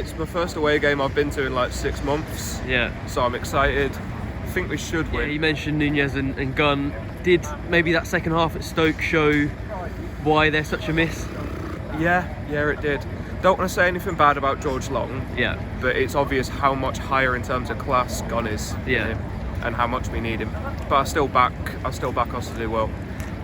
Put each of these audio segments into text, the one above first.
It's my first away game I've been to in like 6 months. Yeah. So I'm excited. I think we should win. Yeah, you mentioned Nunez and Gunn. Did maybe that second half at Stoke show why they're such a miss? Yeah, it did. Don't want to say anything bad about George Long. Yeah. But it's obvious how much higher in terms of class Gunn is. Yeah. And how much we need him. But I still back us to do well.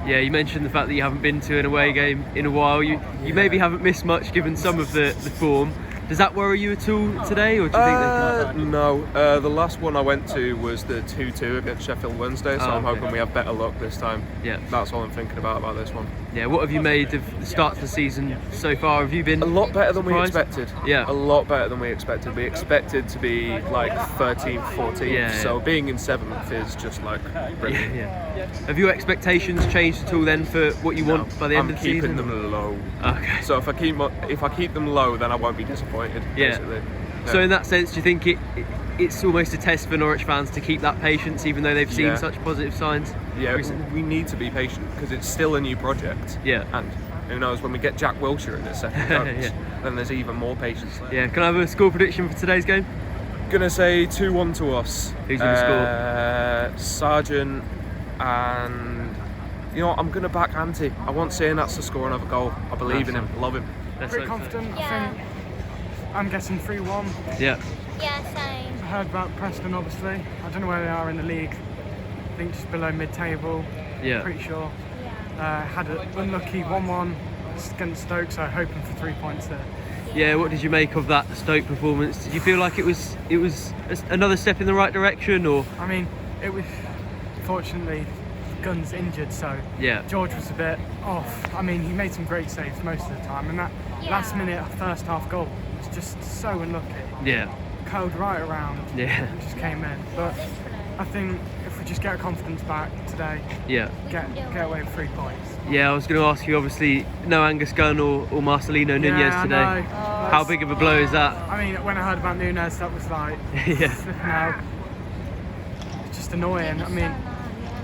Yeah, you mentioned the fact that you haven't been to an away game in a while. You maybe haven't missed much given some of the form. Does that worry you at all today, or do you think they No. The last one I went to was the 2-2 against Sheffield Wednesday, so I'm hoping we have better luck this time. Yeah. That's all I'm thinking about this one. Yeah, what have you made of the start to the season so far? Have you been a lot better than we surprised? expected? Yeah. A lot better than we expected. We expected to be like 13th, 14th, Yeah. so being in 7th is just like brilliant. Yeah. Have your expectations changed at all then for what you want by the end of the season? I'm keeping them low. Okay. So if I keep them low, then I won't be disappointed. Yeah. Basically. So in that sense, do you think it's almost a test for Norwich fans to keep that patience, even though they've seen such positive signs? Yeah, recently? we need to be patient because it's still a new project. Yeah. And who knows, when we get Jack Wilshere in the second coach, then there's even more patience there. Yeah. Can I have a score prediction for today's game? Gonna say 2-1 to us. Who's gonna score? Sargent, and you know what, I'm gonna back Ante. I want Cianats to score another goal. I believe in him. Love him. Pretty confident. Yeah. I think I'm guessing 3-1. Yeah. Yeah, same. I heard about Preston, obviously. I don't know where they are in the league. I think just below mid-table. Yeah. Pretty sure. Yeah. Had an unlucky 1-1 against Stoke, so hoping for 3 points there. Yeah. What did you make of that Stoke performance? Did you feel like it was another step in the right direction, or? I mean, it was fortunately Gunn's injured, so Yeah. George was a bit off. I mean, he made some great saves most of the time, and that last minute first half goal was just so unlucky. Yeah. Curled right around. Yeah. It just came in. But I think if we just get our confidence back today, Yeah. get away with 3 points. Yeah, I was going to ask you, obviously, no Angus Gunn or Marcelino Nunez Yeah, I today. know. How big of a blow is that? I mean, when I heard about Nunez, that was like, Yeah. no, it's just annoying. I mean,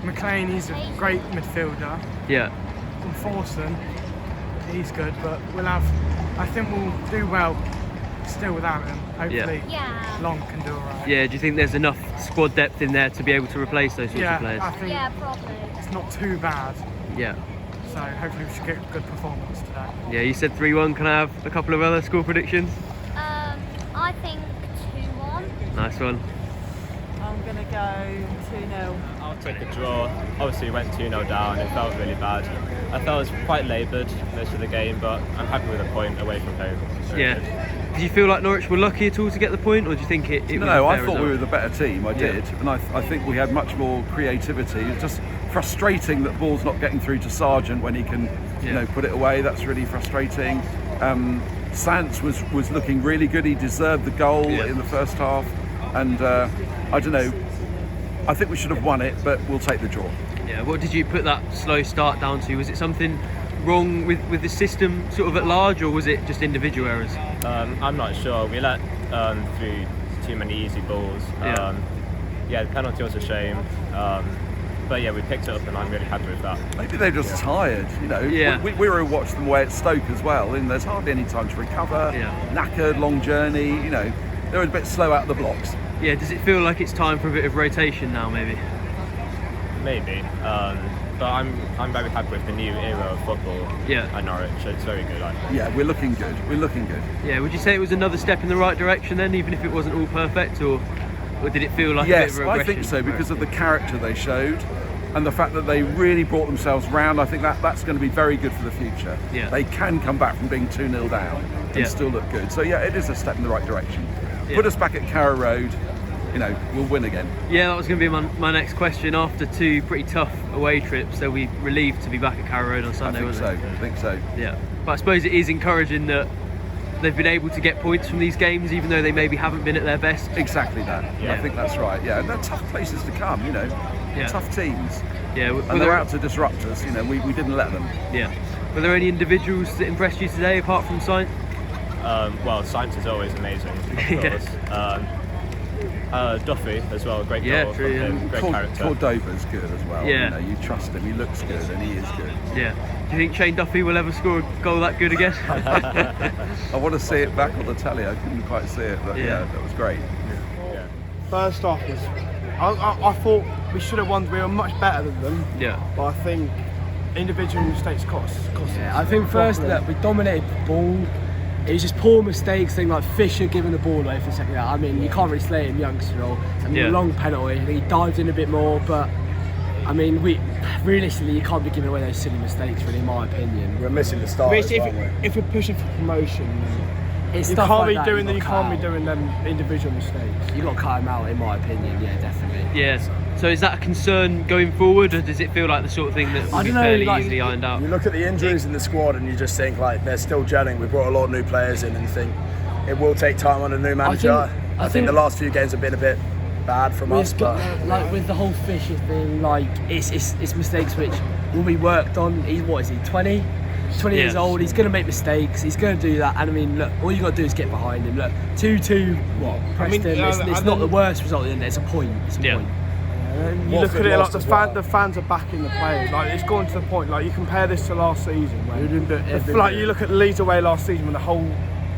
McLean, he's a great midfielder. Yeah. And Forson, he's good, but I think we'll do well still without him. Hopefully, Yeah. Long can do alright. Yeah, do you think there's enough squad depth in there to be able to replace those sorts of players? I think Yeah, probably. it's not too bad. Yeah. So hopefully we should get a good performance today. Yeah, you said 3-1. Can I have a couple of other score predictions? I think 2-1. Nice one. I'm going to go 2-0. I'll take a draw. Obviously, we went 2-0 down. It felt really bad. I felt it was quite laboured most of the game, but I'm happy with a point away from home. Very Yeah. good. Did you feel like Norwich were lucky at all to get the point, or do you think it was No, a I fair thought we result? were the better team. I did, and I think we had much more creativity. It's just frustrating that ball's not getting through to Sargent when he can, put it away. That's really frustrating. Sants was looking really good. He deserved the goal in the first half, and I don't know. I think we should have won it, but we'll take the draw. Yeah. What did you put that slow start down to? Was it something wrong with the system sort of at large, or was it just individual errors? I'm not sure. We let through too many easy balls. The penalty was a shame. But yeah, we picked it up, and I'm really happy with that. Maybe they're just tired, Yeah. We were watched them away at Stoke as well, and there's hardly any time to recover. Yeah. Knackered, long journey. They were a bit slow out of the blocks. Yeah. Does it feel like it's time for a bit of rotation now, maybe? Maybe. But I'm very happy with the new era of football at Norwich. It's very good. Yeah, we're looking good. Yeah. Would you say it was another step in the right direction then, even if it wasn't all perfect, or did it feel like a bit Yes, of a I regression? think so, because of the character they showed and the fact that they really brought themselves round. I think that's going to be very good for the future. Yeah. They can come back from being 2-0 down and still look good. So yeah, it is a step in the right direction. Yeah. Put us back at Carrow Road, we'll win again. Yeah, that was going to be my next question. After 2 pretty tough away trips, they'll be relieved to be back at Carrow Road on Sunday, I think so. Yeah, but I suppose it is encouraging that they've been able to get points from these games, even though they maybe haven't been at their best. Exactly that. Yeah. I think that's right. Yeah, and they're tough places to come. Tough teams. Yeah, And they're out to disrupt us. We didn't let them. Yeah. Were there any individuals that impressed you today, apart from Sainz? Well, science is always amazing, of course. Duffy as well, great Yeah, goal true, from yeah. him, great character. Cordova's good as well. Yeah. You know, you trust him. He looks good, and he is good. Yeah. Do you think Shane Duffy will ever score a goal that good again? I want to see it back on the telly. I couldn't quite see it, but yeah, that was great. First off, I thought we should have won. We were much better than them. Yeah. But I think individual mistakes cost. Yeah, I think first that we dominated the ball. It was just poor mistakes, things like Fisher giving the ball away for a second. I mean, you can't really slate him, youngster. I mean, a long penalty. He dived in a bit more, but I mean, realistically, you can't be giving away those silly mistakes, really, in my opinion. We're missing the start. If you're pushing for promotion, It's you stuff can't like be that doing you've you got can't be cut out. doing them individual mistakes. You got to cut him out, in my opinion. Yeah, definitely. Yes. So is that a concern going forward, or does it feel like the sort of thing that will I be don't know, fairly like, easily ironed out? You look at the injuries in the squad and you just think like they're still gelling. We brought a lot of new players in and you think it will take time on a new manager. I think the last few games have been a bit bad from us, but like with the whole Fisher thing, like it's mistakes which will be worked on. What is he, 20 years old? He's going to make mistakes. He's going to do that. And I mean, look, all you got to do is get behind him. Look, 2-2. What? Preston. It's not the worst result in the end. It's a point. It's a point. You look at it like the fans are backing the players. Like it's gone to the point. Like you compare this to last season, when you look at Leeds away last season when the whole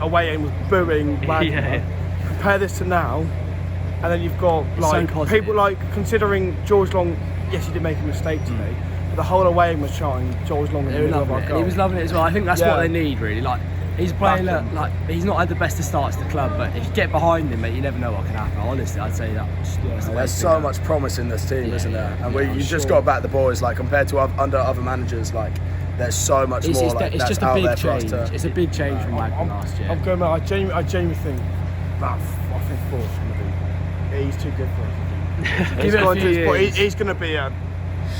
away end was booing. Compare this to now, and then you've got like people like considering George Long. Yes, he did make a mistake today, but the whole away end was chanting George Long in the middle of our goal. He was loving it as well. I think that's what they need, really. Like he's playing like he's not had the best of starts to the club, but if you get behind him, mate, you never know what can happen. Honestly, I'd say that. There's so much promise in this team, isn't there? And you just got to back the boys. Like compared to under other managers, like there's so much more. It's just a big change. It's a big change from last year. I'm going. I genuinely think that I think Fort's going to be. He's too good for us. Give it a few years. He's going to be a.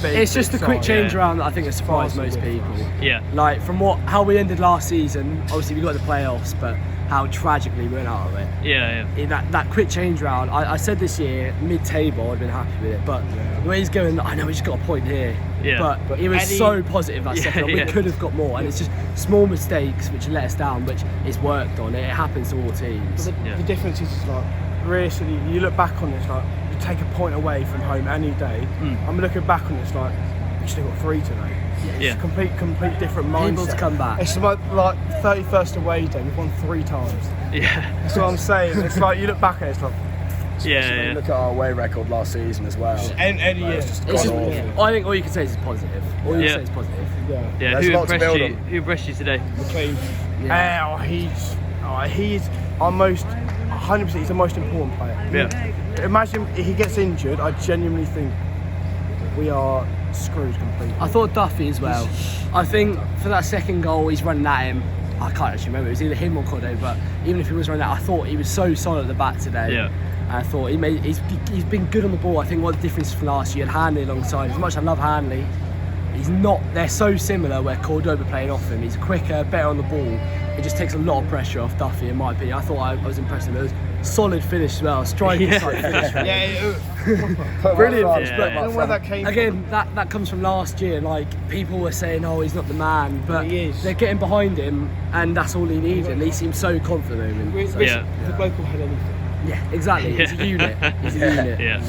It's just a quick change around that I think has surprised most people. Yeah. Like from how we ended last season, obviously we got the playoffs, but how tragically we went out of it. Yeah. In that quick change round, I said this year, mid-table, I'd been happy with it. But the way he's going, I know we just got a point here. Yeah. But he was so positive that second round. We could have got more, and it's just small mistakes which let us down, which is worked on. It happens to all teams. The difference is like, realistically, you look back on this like. Take a point away from home any day. I'm looking back on this like we still got 3 today. It's a complete different mindset. Able to come back. It's like 31st away day. We've won 3 times. Yeah. That's what I'm saying. It's like you look back at it, it's like You look at our away record last season as well. any year. I think all you can say is positive. All you can say is positive. Yeah. Who impressed you today? He's our most 100%. He's the most important player. Yeah. Imagine if he gets injured. I genuinely think we are screwed completely. I thought Duffy as well. I think for that second goal, he's running at him. I can't actually remember. It was either him or Cordova, but even if he was running at, I thought he was so solid at the back today. Yeah. And I thought he's been good on the ball. I think what the difference from last year, and Hanley alongside. As much as I love Hanley, he's not. They're so similar. Where Cordova playing off him, he's quicker, better on the ball. It just takes a lot of pressure off Duffy, in my opinion. I thought I was impressed with it. It was solid finish as well, striking side finish. Brilliant finish. But I don't know where that came again, that comes from last year. Like people were saying, oh, he's not the man, but he is. They're getting behind him, and that's all he needed. And he seems so confident in him. The bloke will have anything. Yeah, exactly. He's a unit. He's a unit. Yeah.